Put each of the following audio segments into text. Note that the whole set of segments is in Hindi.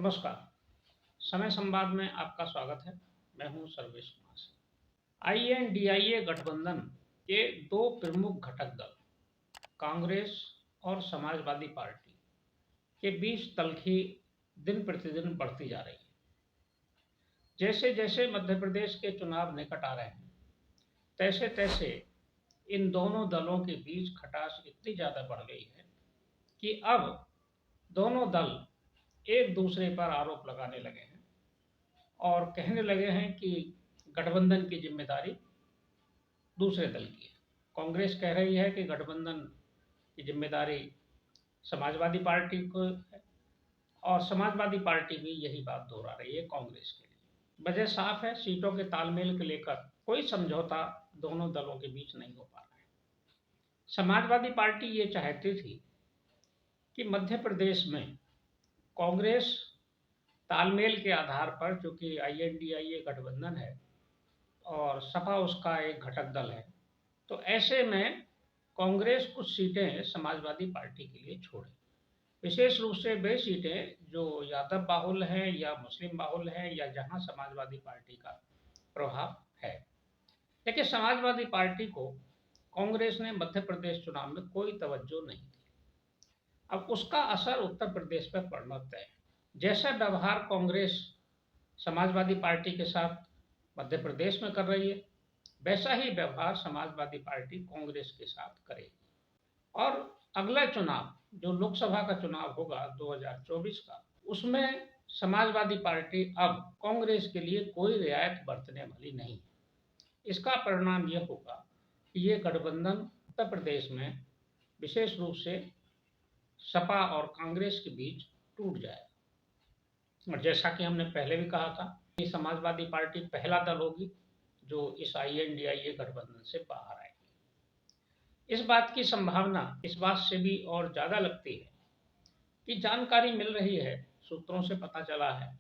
नमस्कार। समय संवाद में आपका स्वागत है। मैं हूं सर्वेश कुमार सिंह। आईएनडीआईए गठबंधन के दो प्रमुख घटक दल कांग्रेस और समाजवादी पार्टी के बीच तल्खी दिन प्रतिदिन बढ़ती जा रही है। जैसे जैसे मध्य प्रदेश के चुनाव निकट आ रहे हैं, तैसे तैसे इन दोनों दलों के बीच खटास इतनी ज़्यादा बढ़ गई है कि अब दोनों दल एक दूसरे पर आरोप लगाने लगे हैं और कहने लगे हैं कि गठबंधन की जिम्मेदारी दूसरे दल की है। कांग्रेस कह रही है कि गठबंधन की जिम्मेदारी समाजवादी पार्टी को है और समाजवादी पार्टी भी यही बात दोहरा रही है कांग्रेस के लिए। वजह साफ है, सीटों के तालमेल को लेकर कोई समझौता दोनों दलों के बीच नहीं हो पा रहा है। समाजवादी पार्टी ये चाहती थी कि मध्य प्रदेश में कांग्रेस तालमेल के आधार पर, चूंकि आईएनडीआईए गठबंधन है और सपा उसका एक घटक दल है, तो ऐसे में कांग्रेस कुछ सीटें समाजवादी पार्टी के लिए छोड़े। विशेष रूप से वे सीटें जो यादव बाहुल हैं या मुस्लिम बाहुल हैं या जहां समाजवादी पार्टी का प्रभाव है। लेकिन समाजवादी पार्टी को कांग्रेस ने मध्य प्रदेश चुनाव में कोई तवज्जो नहीं दी। अब उसका असर उत्तर प्रदेश पर पड़ना तय है। जैसा व्यवहार कांग्रेस समाजवादी पार्टी के साथ मध्य प्रदेश में कर रही है, वैसा ही व्यवहार समाजवादी पार्टी कांग्रेस के साथ करेगी। और अगला चुनाव जो लोकसभा का चुनाव होगा 2024 का, उसमें समाजवादी पार्टी अब कांग्रेस के लिए कोई रियायत बरतने वाली नहीं है। इसका परिणाम यह होगा कि ये गठबंधन उत्तर प्रदेश में विशेष रूप से सपा और कांग्रेस के बीच टूट जाएगा। और जैसा कि हमने पहले भी कहा था कि समाजवादी पार्टी पहला दल होगी जो इस आईएनडीआईए गठबंधन से बाहर आएगी। इस बात की संभावना इस बात से भी और ज़्यादा लगती है कि जानकारी मिल रही है, सूत्रों से पता चला है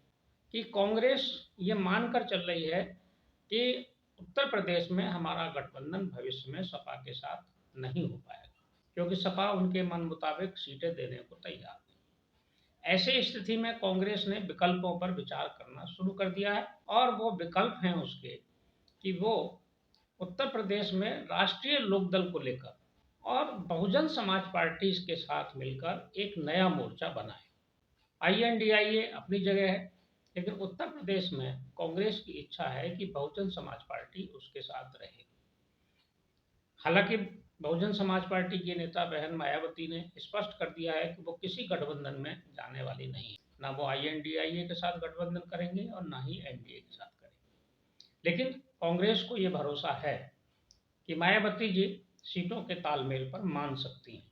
कि कांग्रेस ये मानकर चल रही है कि उत्तर प्रदेश में हमारा गठबंधन भविष्य में सपा के साथ नहीं हो पाएगा, क्योंकि सपा उनके मन मुताबिक सीटें देने को तैयार नहीं। ऐसी स्थिति में कांग्रेस ने विकल्पों पर विचार करना शुरू कर दिया है और वो विकल्प हैं उसके कि वो उत्तर प्रदेश में राष्ट्रीय लोकदल को लेकर और बहुजन समाज पार्टी के साथ मिलकर एक नया मोर्चा बनाए। आईएनडीआईए अपनी जगह है, लेकिन उत्तर प्रदेश में कांग्रेस की इच्छा है कि बहुजन समाज पार्टी उसके साथ रहे। हालांकि बहुजन समाज पार्टी की नेता बहन मायावती ने स्पष्ट कर दिया है कि वो किसी गठबंधन में जाने वाली नहीं है। ना वो आईएनडीआईए के साथ गठबंधन करेंगे और ना ही एनडीए के साथ करेंगे। लेकिन कांग्रेस को ये भरोसा है कि मायावती जी सीटों के तालमेल पर मान सकती हैं,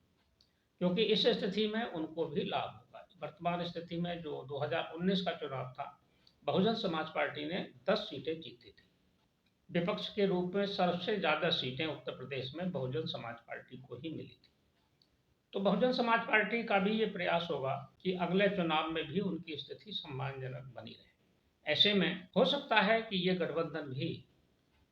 क्योंकि इस स्थिति में उनको भी लाभ होगा। वर्तमान स्थिति में जो 2019 का चुनाव था, बहुजन समाज पार्टी ने 10 सीटें जीती थी। विपक्ष के रूप में सबसे ज़्यादा सीटें उत्तर प्रदेश में बहुजन समाज पार्टी को ही मिली थी। तो बहुजन समाज पार्टी का भी ये प्रयास होगा कि अगले चुनाव में भी उनकी स्थिति सम्मानजनक बनी रहे। ऐसे में हो सकता है कि ये गठबंधन भी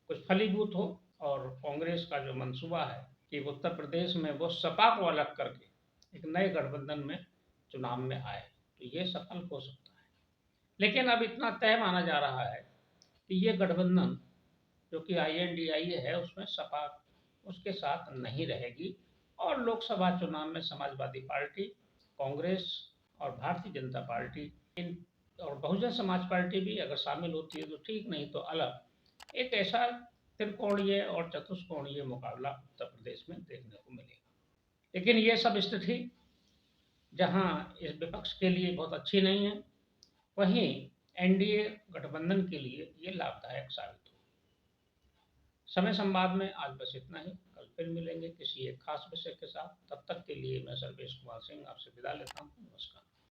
कुछ फलीभूत हो और कांग्रेस का जो मंसूबा है कि उत्तर प्रदेश में वो सपा को अलग करके एक नए गठबंधन में चुनाव में आए, तो ये सफल हो सकता है। लेकिन अब इतना तय माना जा रहा है कि ये गठबंधन जो कि आईएनडीआईए है, उसमें सपा उसके साथ नहीं रहेगी और लोकसभा चुनाव में समाजवादी पार्टी, कांग्रेस और भारतीय जनता पार्टी इन और बहुजन समाज पार्टी भी अगर शामिल होती है तो ठीक, नहीं तो अलग एक ऐसा त्रिकोणीय और चतुष्कोणीय मुकाबला उत्तर प्रदेश में देखने को मिलेगा। लेकिन ये सब स्थिति जहां इस विपक्ष के लिए बहुत अच्छी नहीं है, वहीं एनडीए गठबंधन के लिए ये लाभदायक साबित हो। समय संवाद में आज बस इतना ही। कल फिर मिलेंगे किसी एक खास विषय के साथ। तब तक के लिए मैं सर्वेश कुमार सिंह आपसे विदा लेता हूँ। नमस्कार।